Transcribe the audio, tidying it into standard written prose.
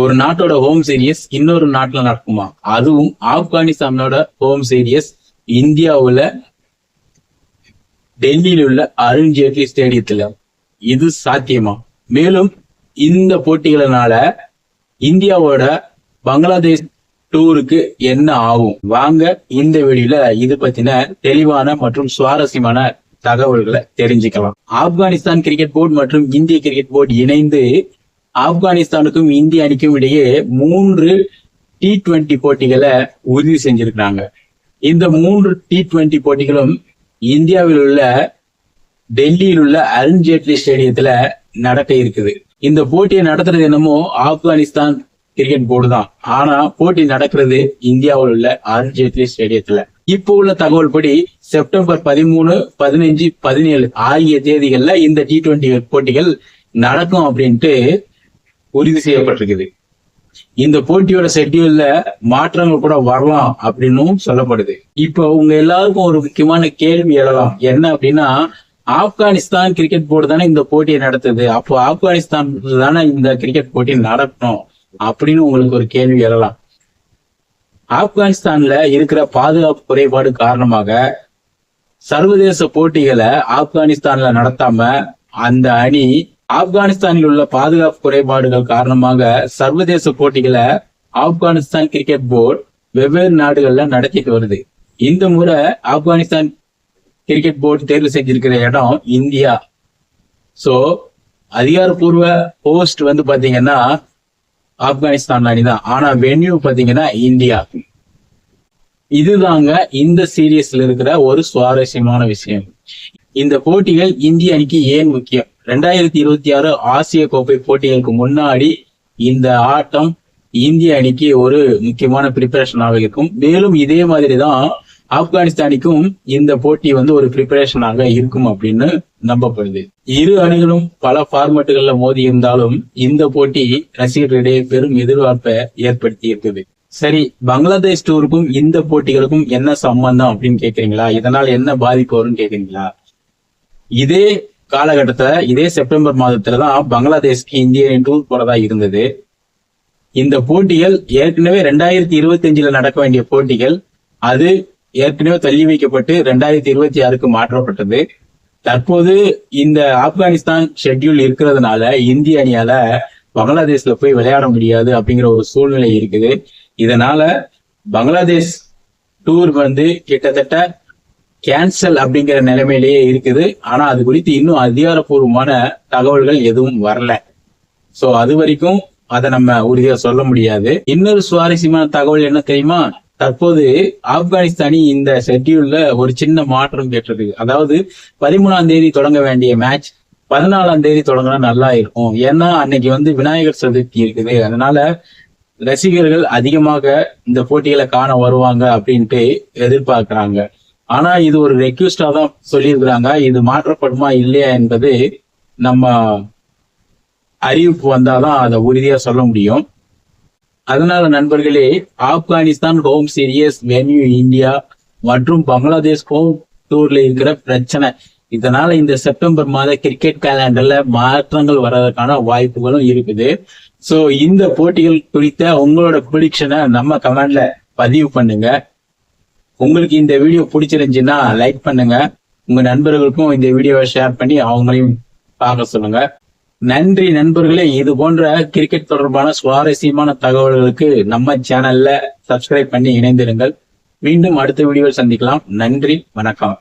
ஒரு நாட்டோட home serious இன்னொரு நாட்டுல நடக்குமா? அதுவும் ஆப்கானிஸ்தானோட ஹோம் சீரியஸ் இந்தியாவுல டெல்லியில் உள்ள அருண்ஜேட்லி ஸ்டேடியத்துல. இது சாத்தியமா? மேலும் இந்த போட்டிகளினால இந்தியாவோட பங்களாதேஷ் டூருக்கு என்ன ஆகும்? வாங்க இந்த வீடியோல இது பத்தின தெளிவான மற்றும் சுவாரஸ்யமான தகவல்களை தெரிஞ்சுக்கலாம். ஆப்கானிஸ்தான் கிரிக்கெட் போர்டு மற்றும் இந்திய கிரிக்கெட் போர்டு இணைந்து ஆப்கானிஸ்தானுக்கும் இந்திய அணிக்கும் இடையே 3 T20 போட்டிகளை உறுதி செஞ்சிருக்கிறாங்க. இந்த 3 T20 போட்டிகளும் இந்தியாவில் உள்ள டெல்லியில் உள்ள அருண்ஜேட்லி ஸ்டேடியத்துல நடக்க இருக்குது. இந்த போட்டியை நடத்துறது என்னமோ ஆப்கானிஸ்தான் கிரிக்கெட் போர்டு தான். ஆனா போட்டி நடக்கிறது இந்தியாவில் உள்ள அருண்ஜேட்லி ஸ்டேடியத்துல. இப்போ உள்ள தகவல் படி செப்டம்பர் 13, 15, 17 ஆகிய தேதிகள்ல இந்த T20 போட்டிகள் நடக்கும் அப்படின்ட்டு உறுதி செய்யப்பட்டிருக்குது. இந்த போட்டியோட ஷெட்யூல்ல மாற்றங்கள் கூட வரலாம் அப்படின்னும் சொல்லப்படுது. இப்போ உங்க எல்லாருக்கும் ஒரு முக்கியமான கேள்வி எழலாம். என்ன அப்படின்னா, ஆப்கானிஸ்தான் கிரிக்கெட் போர்டு தானே இந்த போட்டியை நடத்துது, அப்போ ஆப்கானிஸ்தான் தானே இந்த கிரிக்கெட் போட்டி நடக்கணும் அப்படின்னு உங்களுக்கு ஒரு கேள்வி எழலாம். ஆப்கானிஸ்தான்ல இருக்கிற பாதுகாப்பு குறைபாடு காரணமாக சர்வதேச போட்டிகளை ஆப்கானிஸ்தான்ல நடத்தாம அந்த அணி ஆப்கானிஸ்தானில் உள்ள பாதுகாப்பு குறைபாடுகள் காரணமாக சர்வதேச போட்டிகளை ஆப்கானிஸ்தான் கிரிக்கெட் போர்டு வெவ்வேறு நாடுகள்ல நடத்திட்டு வருது. இந்த முறை ஆப்கானிஸ்தான் கிரிக்கெட் போர்டு தேர்வு செஞ்சிருக்கிற இடம் இந்தியா. சோ அதிகாரப்பூர்வ போஸ்ட் பாத்தீங்கன்னா ஆப்கானிஸ்தான் அணிதான், ஆனா வென்யூ பாத்தீங்கன்னா இந்தியா. இதுதாங்க இந்த சீரியஸ்ல இருக்கிற ஒரு சுவாரஸ்யமான விஷயம். இந்த போட்டிகள் இந்திய அணிக்கு ஏன் முக்கியம்? 2026 ஆசிய கோப்பை போட்டிகளுக்கு முன்னாடி இந்த ஆட்டம் இந்திய அணிக்கு ஒரு முக்கியமான பிரிப்பரேஷனாக இருக்கும். மேலும் இதே மாதிரிதான் ஆப்கானிஸ்தானிக்கும் இந்த போட்டி ஒரு பிரிப்பரேஷனாக இருக்கும் அப்படின்னு நம்பப்படுது. இரு அணிகளும் பல ஃபார்மேட்டுகள்ல மோதி இருந்தாலும் இந்த போட்டி ரசிகர்களிடையே பெரும் எதிர்பார்ப்பை ஏற்படுத்தி இருக்குது. சரி, பங்களாதேஷ் டூருக்கும் இந்த போட்டிகளுக்கும் என்ன சம்பந்தம் அப்படின்னு கேக்குறீங்களா? இதனால் என்ன பாதிப்பு வரும்னு கேக்குறீங்களா? இதே காலகட்டத்துல இதே செப்டம்பர் மாதத்துலதான் பங்களாதேஷ்க்கு இந்திய டூர் போறதா இருந்தது. இந்த போட்டிகள் ஏற்கனவே 2025 நடக்க வேண்டிய போட்டிகள் அது ஏற்கனவே தள்ளி வைக்கப்பட்டு 2026க்கு மாற்றப்பட்டது. தற்போது இந்த ஆப்கானிஸ்தான் ஷெட்யூல் இருக்கிறதுனால இந்திய அணியால பங்களாதேஷ்ல போய் விளையாட முடியாது அப்படிங்கிற ஒரு சூழ்நிலை இருக்குது. இதனால பங்களாதேஷ் டூர் கிட்டத்தட்ட கேன்சல் அப்படிங்கிற நிலைமையிலேயே இருக்குது. ஆனா அது குறித்து இன்னும் அதிகாரப்பூர்வமான தகவல்கள் எதுவும் வரல. சோ அது வரைக்கும் அதை நம்ம உறுதியா சொல்ல முடியாது. இன்னொரு சுவாரஸ்யமான தகவல் என்ன தெரியுமா? தற்போது ஆப்கானிஸ்தானி இந்த ஷெட்யூல்ல ஒரு சின்ன மாற்றம் கேட்டிருக்கு. அதாவது 13ஆம் தேதி தொடங்க வேண்டிய மேட்ச் 14ஆம் தேதி தொடங்கினா நல்லா இருக்கும். ஏன்னா அன்னைக்கு விநாயகர் சதுர்த்தி இருக்குது. அதனால ரசிகர்கள் அதிகமாக இந்த போட்டிகளை காண வருவாங்க அப்படின்ட்டு எதிர்பார்க்கிறாங்க. ஆனா இது ஒரு ரெக்வெஸ்டா தான் சொல்லியிருக்கிறாங்க. இது மாற்றப்படுமா இல்லையா என்பது நம்ம அறிவிப்பு வந்தாதான் அதை உறுதியா சொல்ல முடியும். அதனால நண்பர்களே, Afghanistan home series venue India மற்றும் பங்களாதேஷ் ஹோம் டூர்ல இருக்கிற பிரச்சனை, இதனால இந்த செப்டம்பர் மாத கிரிக்கெட் கேலண்டர்ல மாற்றங்கள் வர்றதுக்கான வாய்ப்புகளும் இருக்குது. சோ இந்த போட்டிகள் குறித்த உங்களோட ப்ரெடிக்ஷனை நம்ம கமெண்ட்ல பதிவு பண்ணுங்க. உங்களுக்கு இந்த வீடியோ பிடிச்சிருந்துச்சுன்னா லைக் பண்ணுங்க. உங்க நண்பர்களுக்கும் இந்த வீடியோவை ஷேர் பண்ணி அவங்களையும் பார்க்க சொல்லுங்க. நன்றி நண்பர்களே. இது போன்ற கிரிக்கெட் தொடர்பான சுவாரஸ்யமான தகவல்களுக்கு நம்ம சேனல்ல சப்ஸ்கிரைப் பண்ணி இணைந்திருங்கள். மீண்டும் அடுத்த வீடியோவில் சந்திக்கலாம். நன்றி, வணக்கம்.